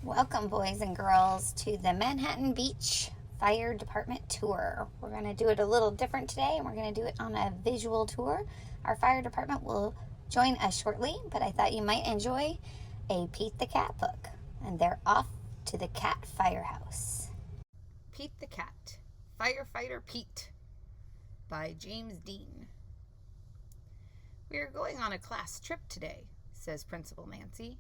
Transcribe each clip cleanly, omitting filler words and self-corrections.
Welcome, boys and girls, to the Manhattan Beach Fire Department Tour. We're going to do it a little different today, and we're going to do it on a visual tour. Our fire department will join us shortly, but I thought you might enjoy a Pete the Cat book. And they're off to the Cat Firehouse. Pete the Cat, Firefighter Pete, by James Dean. We are going on a class trip today, says Principal Nancy.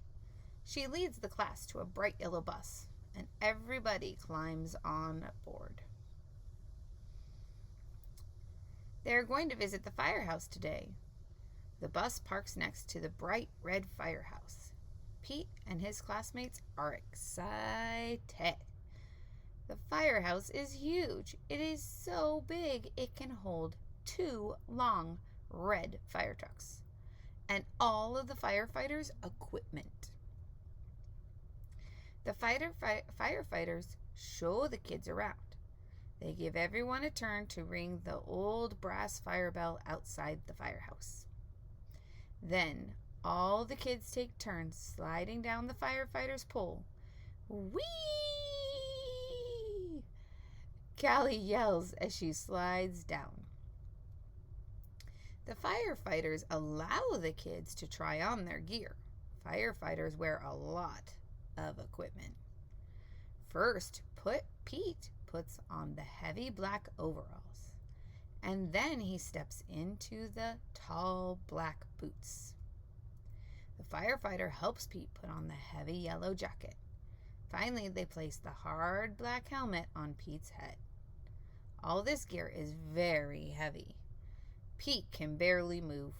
She leads the class to a bright yellow bus, and everybody climbs on board. They are going to visit the firehouse today. The bus parks next to the bright red firehouse. Pete and his classmates are excited. The firehouse is huge. It is so big it can hold 2 long red fire trucks and all of the firefighters' equipment. The firefighters show the kids around. They give everyone a turn to ring the old brass fire bell outside the firehouse. Then all the kids take turns sliding down the firefighter's pole. Whee! Callie yells as she slides down. The firefighters allow the kids to try on their gear. Firefighters wear a lot of equipment. First, Pete puts on the heavy black overalls, and then he steps into the tall black boots. The firefighter helps Pete put on the heavy yellow jacket. Finally, they place the hard black helmet on Pete's head. All this gear is very heavy. Pete can barely move.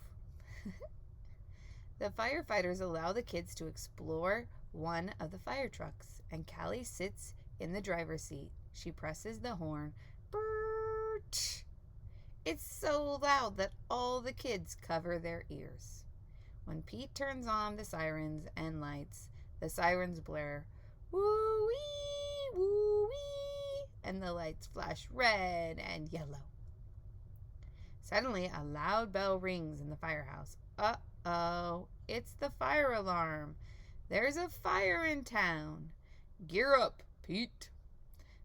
The firefighters allow the kids to explore one of the fire trucks, and Callie sits in the driver's seat. She presses the horn. Bert! It's so loud that all the kids cover their ears. When Pete turns on the sirens and lights, the sirens blare, woo-wee, woo-wee, and the lights flash red and yellow. Suddenly, a loud bell rings in the firehouse. Uh-oh, it's the fire alarm. There's a fire in town. Gear up, Pete.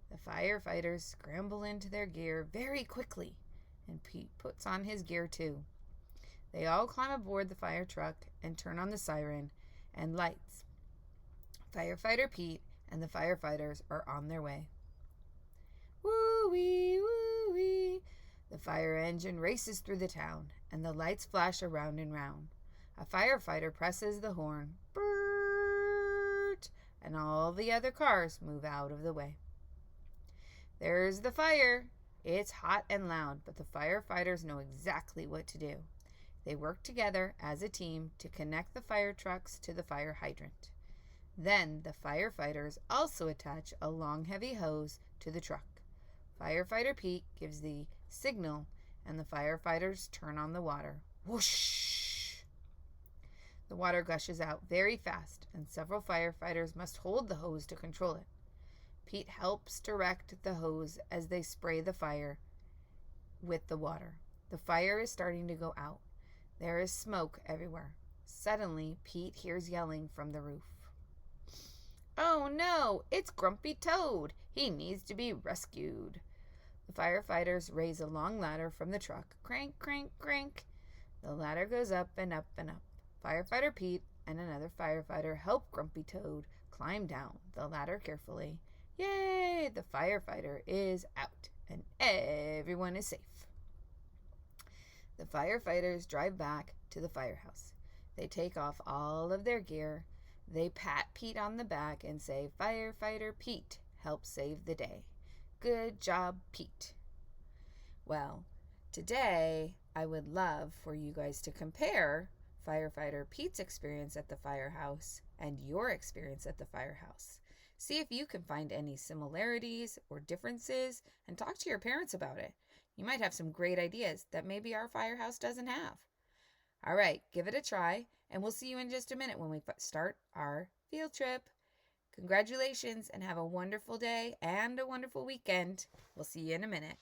The firefighters scramble into their gear very quickly, and Pete puts on his gear too. They all climb aboard the fire truck and turn on the siren and lights. Firefighter Pete and the firefighters are on their way. Woo-wee, woo-wee. The fire engine races through the town, and the lights flash around and round. A firefighter presses the horn. Bert! And all the other cars move out of the way. There's the fire. It's hot and loud, but the firefighters know exactly what to do. They work together as a team to connect the fire trucks to the fire hydrant. Then the firefighters also attach a long, heavy hose to the truck. Firefighter Pete gives the signal, and the firefighters turn on the water. Whoosh! The water gushes out very fast, and several firefighters must hold the hose to control it. Pete helps direct the hose as they spray the fire with the water. The fire is starting to go out. There is smoke everywhere. Suddenly, Pete hears yelling from the roof. Oh no, it's Grumpy Toad. He needs to be rescued. The firefighters raise a long ladder from the truck. Crank, crank, crank. The ladder goes up and up and up. Firefighter Pete and another firefighter help Grumpy Toad climb down the ladder carefully. Yay! The firefighter is out, and everyone is safe. The firefighters drive back to the firehouse. They take off all of their gear. They pat Pete on the back and say, Firefighter Pete helped save the day. Good job, Pete. Well, today I would love for you guys to compare Firefighter Pete's experience at the firehouse and your experience at the firehouse. See if you can find any similarities or differences and talk to your parents about it. You might have some great ideas that maybe our firehouse doesn't have. All right, give it a try, and we'll see you in just a minute when we start our field trip. Congratulations, and have a wonderful day and a wonderful weekend. We'll see you in a minute.